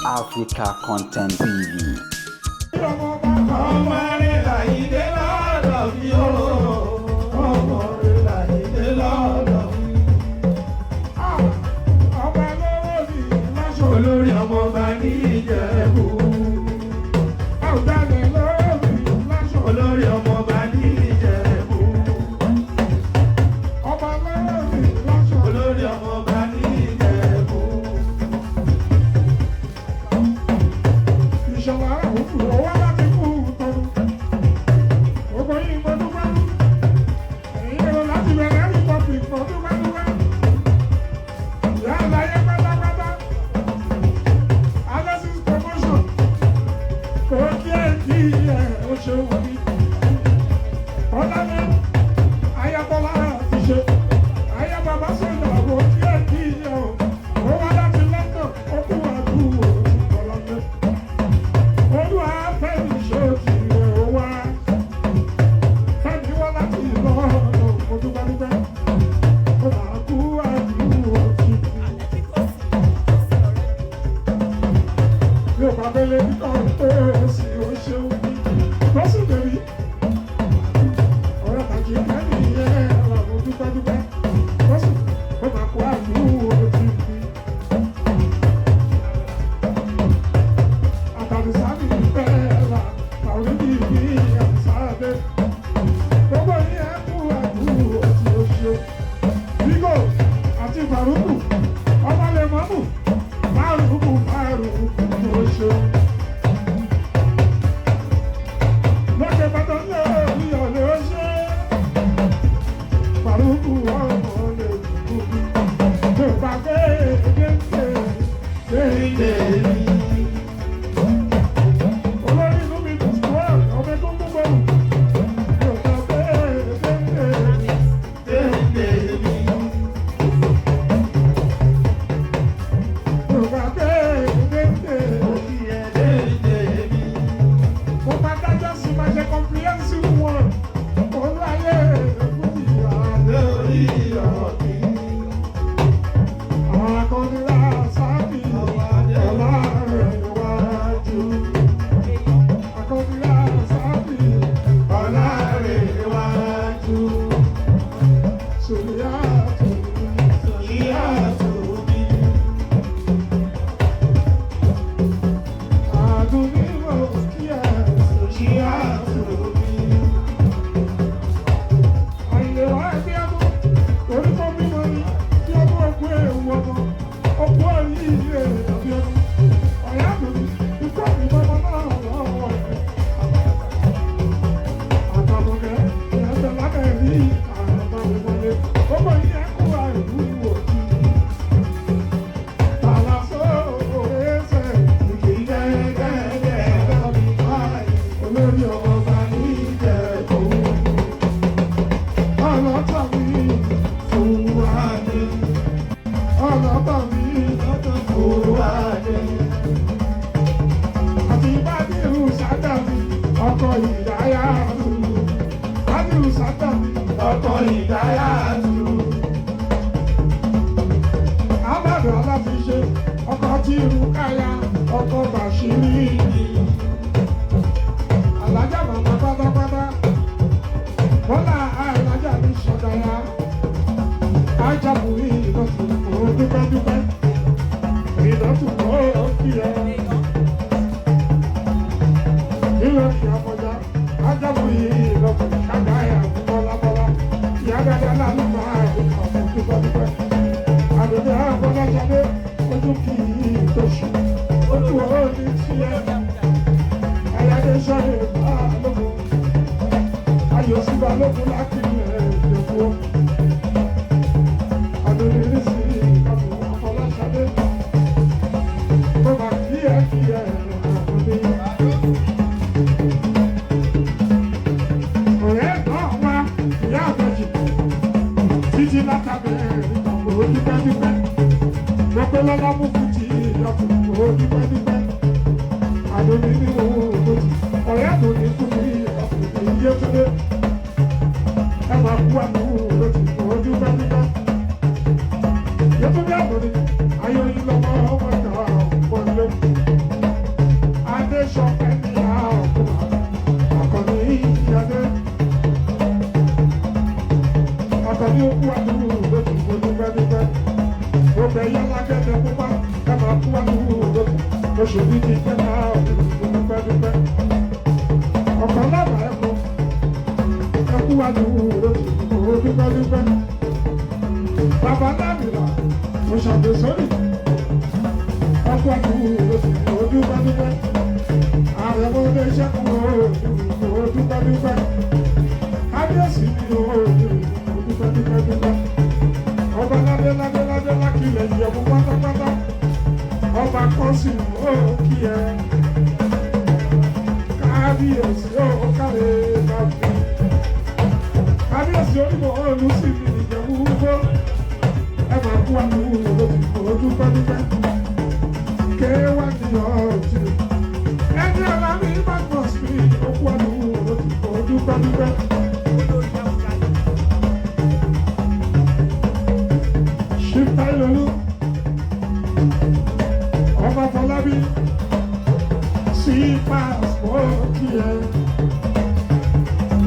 Africa Content TV. Ọmọ rẹ̀ Láyìndé lọ́dọ̀ mi o, ọmọ rẹ̀ Láyìndé lọ́dọ̀ mi. Ọba lọ́wọ́ mi láṣọ olórí ọmọ ọba ní Ìjẹ̀bú. Ọ̀gbẹ́ni lọ́wọ́ mi láṣọ olórí ọmọ ọba ní Ìjẹ̀bú. Ọba lọ́wọ́ mi láṣọ olórí ọmọ ọba ní Ìjẹ̀bú. Ìṣọ̀lá òkú ọwọ́ láti kú tọ́nu. Gbogbo yìí mo dúpẹ́. Èyí èrò láti bẹ̀rẹ̀ rìpọ́tì mo dúpẹ́ dúpẹ́. Ìyá àlàyé pátápátá. Alexis promotion. Kò kí ẹ̀ kí ẹ̀ ó ṣe wù mí. Ọ̀dàlẹ̀ Ayábọ́lá ti ṣe. Ayá bàbá sọ̀rọ̀ kò kí ẹ̀ kí ẹ̀ o. Ó wá láti London, ó kú àdúgbò Ọlọ́dẹ. Olúwa fẹ́mi ṣòtì rẹ̀ wá. Fẹ́mi wá láti London, mo dúpẹ́ dúpẹ́. Ó máa kú àdúgbò tì. Mi ò bá bẹ́lẹ̀ nípa pé èsì ò ṣeun ní. Lọ́sùn tèmi. Ọ̀rẹ́ tàjí kẹ́mi yẹn lọ, mo dúpẹ́ dúpẹ́. Lọ́sùn, ó máa kú àdúgbò tì. Àtàlùsáàbì bẹ́ẹ̀ la, àwọn oníbí àtàlùsáàbì. Gbogbo yín ẹ kú àdúgbò tí ó ṣe. Bígò àti Fàrúkù, ọmọ lè mọ́mù, Fàrúkù tí ó ṣe. Lọ́kẹ́ bàtà ń lé orí ọ̀lẹ́ ó ṣe. Fàrúkù ọmọ lè dùkú bí. Tó bá gbé déńdé mi. Olórí inú mi dùn sí wọ́n, ọmọ tó ń gbogbo. Tó bá gbé déńdé mi. Tó bá gbé déńdé mi. Mo máa dájọ́ sí máa ṣe comprehensive one. Olúwayé ìyá lórí ọ̀dí. Àwọn akọni lásáàbì ọ̀la rẹ̀ wájú. Akọni lásáàbì ọ̀la rẹ̀ wájú. Sòyàtò bí. Àdúgbò ìwò kí ẹ̀ sòyàtò bí. Àyẹ̀wò ẹgbẹ́ ọdún, orí tó bímọ ni, tí ọdún òkú èèwù ọmọ, òkú ọ̀rí ilé ẹ̀bí ọdún. Ọ̀yá àdùnní, ikú ọ̀rí mọ́mọ́ náà lọ́wọ́ rẹ̀. Àtàbọ̀kẹ́, ìyàtọ̀ lábẹ́ rí àtàbọ̀wọlé. Gbogbo yìí ẹ kú àìlú òjì. Tàlàsó òrèsè, ìkìlẹ̀gẹ̀gẹ̀ lọ́bí báyìí. Olórí ọba ní Ìjẹ̀bú. Ọlọ́tàbí Fúwádé. Ọlọ́tàbí Fúwádé. Àti Bádìrú Sádàbí, ọkọ Ìdáyàtú. Bádìrú Sádàbí, ọkọ Ìdáyàtú. Ábàdù Aláfiṣe, ọkọ Tìrúkáyà, ọkọ Bàṣírí. Alájà màmá pátápátá. Bọ́lá àìlájà ní ṣọ̀dáyà. Ajábùrí ìdọ̀tún kò dúpẹ́dúpẹ́. Ìdọ̀tún kò kí ẹ. Nílò kí ọmọdé. Ajábùrí ìdọ̀tún ṣàdáyà bọ́lábọ́lá. Ìyá dáadáa lálẹ́ máa ń kọ̀ fún dúpẹ́dúpẹ́. Àdùnnú àbọ̀lá jáde ojú kì í dọ̀ṣù. Ojú ọ̀rọ̀ ní tiẹ̀. Ayáde sọ̀rọ̀ ìbá lóko. Ayọ̀ sí balógun láti ilẹ̀ Ìjẹ̀bú. Àdùnní sí ìkàbọ̀ Afọláṣadé. Mo máa kí ẹ Àdùnní. Ọ̀rẹ́ náà wá ìyá àbẹ̀jì. Títí látàbẹ̀rẹ̀ ìtàkùn dúpẹ́dúpẹ́. Gbogbo lọ́lá mú fún ti ìyàtọ̀ dúpẹ́dúpẹ́. Àdùnní ní owó òdòdó. Ọ̀rẹ́ Àdùnní fún mi ìyàtọ̀ ìyé túnde. Ẹ máa kú àdúgbò lójú dúpẹ́dúpẹ́. Yẹ́túndé Àdùnní, ayé oyin lọ́mọ ọmọ ìta ọ̀pọ̀ ilé. pupa ẹ máa kú àdúró oṣù bíi ti pẹ́ máa dúpẹ́ dúpẹ́ ọ̀kan lábàá ẹ̀kọ́ ẹ kú àdúró dúpẹ́ dúpẹ́ bàbá dábìlà mo ṣàgbésórí ẹ kú àdúró dúpẹ́ dúpẹ́ ààrẹ mo lè ṣẹ́kù dúpẹ́ dúpẹ́ kábíyèsí mi dúpẹ́ dúpẹ́ dúpẹ́ ọba ládé ládé ládé lákìlẹ̀ ìyẹ̀wò pátápátá ọba kan sì ó kí ẹ kábíyèsí ó kárẹ̀ kábíyèsí onímọ̀ ọ̀lú sí mi ìjẹ̀wò gbogbo ẹ máa kú àdúró dúpẹ́ dúpẹ́ kéwà ní ọ̀tún ẹni alámi bá gbọ́ sí ó kú àdúró dúpẹ́ dúpẹ́. Ṣípàlólú ọba Fọlábí sí pàṣípọ̀kì ẹ̀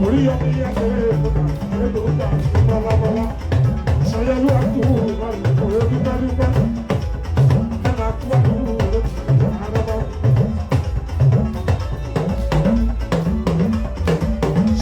orí ọmọ ìyá tẹ̀lé ìfúnná èlò ìgbà bọ́lábọ́lá ṣayẹlú àkúrò ìbálòpọ̀ dúpẹ́dúpẹ́ ẹ̀nà àkúrò lókè àrọ́bọ̀.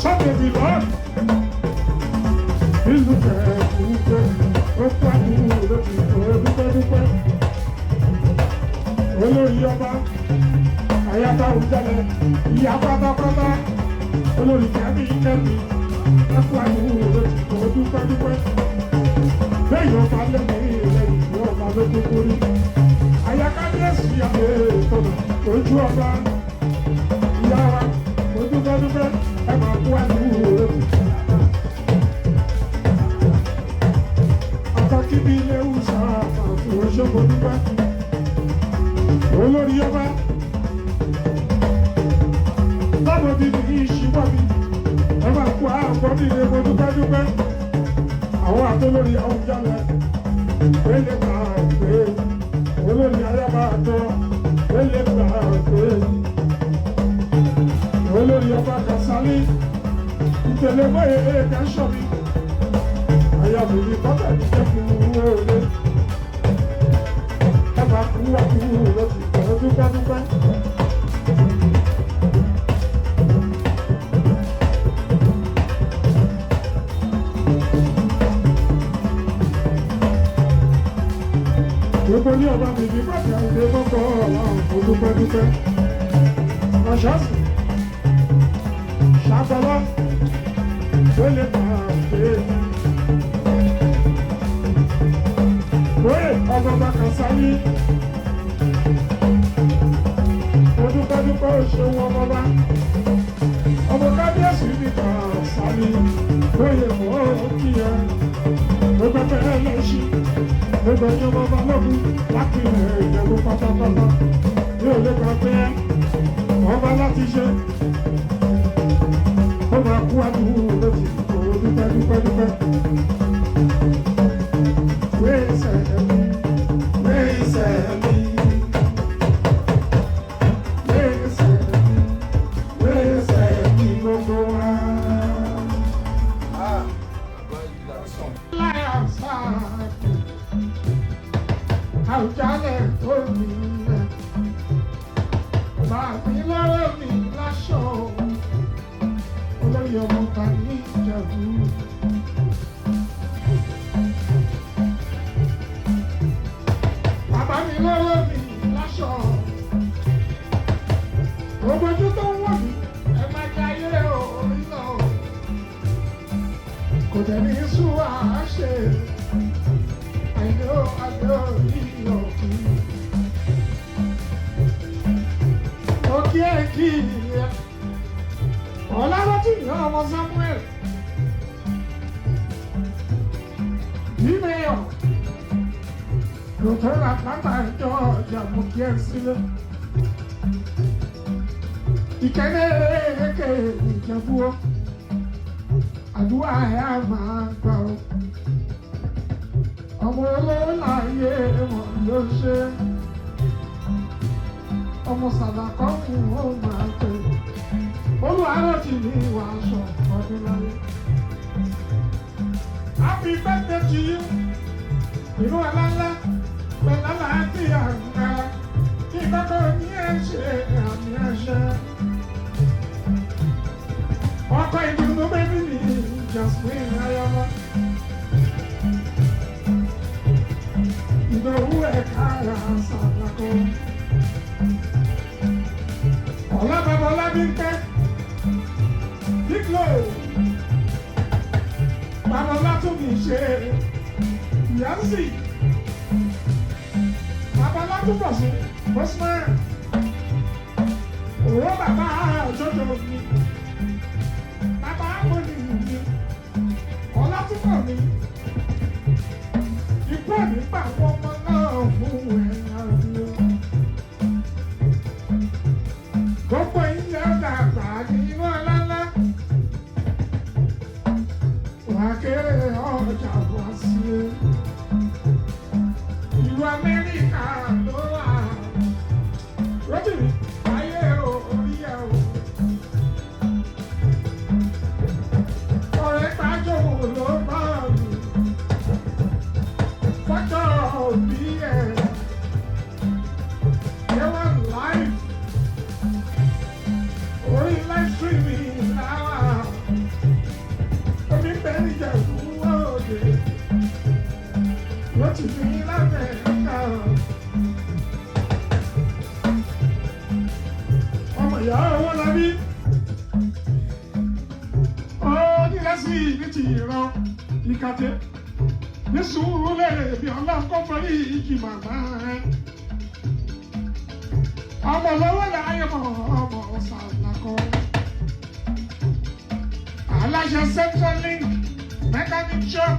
Sọ́kèdì lọ́ọ̀dì ìlú kẹ̀kẹ́ ó pàdé lókè dúpẹ́dúpẹ́ olórí ọba àyàtọ̀ òjàlẹ̀ ìyá pátápátá olórí kẹ́mi kẹ́mi ẹ̀kọ́ àdúgbò lókè dúpẹ́dúpẹ́ bẹ́ẹ̀ ọba lẹ́mìí lẹ́yìn ìlú ọba lókòkò rí àyàkábíyèsí àbẹ̀ ìtọ́nà ojú ọba ìyá wa dúpẹ́dúpẹ́ ẹ̀ máa kó àdúgbò lókè. Akíbi ilé ìwòsàn àti òṣogbo dúpẹ́ olórí ọba lábòdì ní ìṣíwọ́ mi ẹ máa kó àgbọ̀dì ilé mo dúpẹ́dúpẹ́ àwọn àtolórí àwùjalẹ̀ wẹ́lẹ̀ máa gbé olórí ayábá àtọ wẹ́lẹ̀ máa gbé olórí ọba Kasali ìtẹ̀lẹ́mọ́ èèkà ṣọ́mi ayábòdì bọ́tà ní jẹ́kùn wọlé ẹ máa kú àkúrò lọ́sì dúpẹ́dúpẹ́. Gbogbo ní ọba mi ní bàtà ilé mọ́kọ́ ọ̀làwọ̀ dúpẹ́dúpẹ́. Ọ̀ṣọ́sì ṣàkọlọ́ tó lè máa gbé. Bóyè ọgbọ̀gbà Kasali dúpẹ́dúpẹ́ òṣèwọ̀n ọmọba ọmọ kábíyèsí ní Kasali bóyè mọ́ kí ẹ gbogbo ẹgbẹ́ lẹ́sí gbogbo ẹjọ́ ọmọba lọ́gùn láti ilẹ̀ Ìjẹ̀bú pátápátá yóò lè gbà pé ọba láti ṣe ó máa kú àdúgbò lóṣì dúpẹ́dúpẹ́. Àwùjalẹ̀ tó mi lẹ̀, bàbí lọ́rọ̀ mi láṣọ, olórí ọmọ ta ní Ìjẹ̀bú. Bàbá mi lọ́rọ̀ mi láṣọ, gbogbo ojú tó ń wọ̀ mí, ẹ máa jayé orí lọ, kò tẹ̀ ní sùn àṣẹ. Ọlárọ́tì ní ọmọ Samuel Bímẹ́yọ̀ Dr. Atlanta ẹjọ́ ọjà mú kí ẹ sílẹ̀ ìkẹ́lẹ́ ẹ̀ẹ́kẹ́ Ìjẹ̀bú àdúrà ẹ̀ á máa gbà ó ọmọ olóòláyé wọn ló ṣe ọmọ sàdàkọ́ fún ó máa pè Olúwarọ́tì ní ìwà aṣọ ọdún láyé. Happy birthday to you. Inú aláńlá pẹ̀lú láti àgbà kí kọ́kọ́ ní ẹ̀ṣẹ̀ àmì àṣẹ. Ọkọ̀ ìdùnnú bẹ́bí mi Jasmine Ayọ̀mọ́. Ìdòwú ẹ̀ka ara ṣàlàkọ́. Ọ̀làbàbọ̀lá bí ń pẹ́. Dígbò. Babalá tún kì í ṣe Yansi. Babalá tún bọ̀ sí Bosman. Òwò bàbá àjọjọ mi. Bàbá àmọ́ni mi. Ọlátúbọ̀ mi. Ikú ẹ̀mí gbà wọ́n ọmọ náà fún ẹ̀yà mi. Gbogbo ilé dàgbà nínú ọlọ́lá. Wàkéré ọjà wá sí i. Ìlú Amẹ́ríkà ló wà. Rotimi, ayé orí ẹ̀ o. Ọ̀rẹ́ gbájọ́ ló bá mi. Fọ́jọ́ òbí ẹ̀. They were live. Orí live streaming náà. Omi bẹ́ẹ̀ni jẹ́ ìwúwo òde. Rotimi l'Amẹ́ríkà. Ọmọ ìyá owó labí. Ó nílẹ̀ sí ní ti ìran ìkàtẹ́. Ní sùúrù lèrè bí ọlọ́kọ́ fọ́rí ìjì màmá rẹ̀. Ọmọ lọ́wọ́ láyé mọ̀ ọmọ ṣàlàkọ́. Aláṣẹ Central Link Mechanic Shop.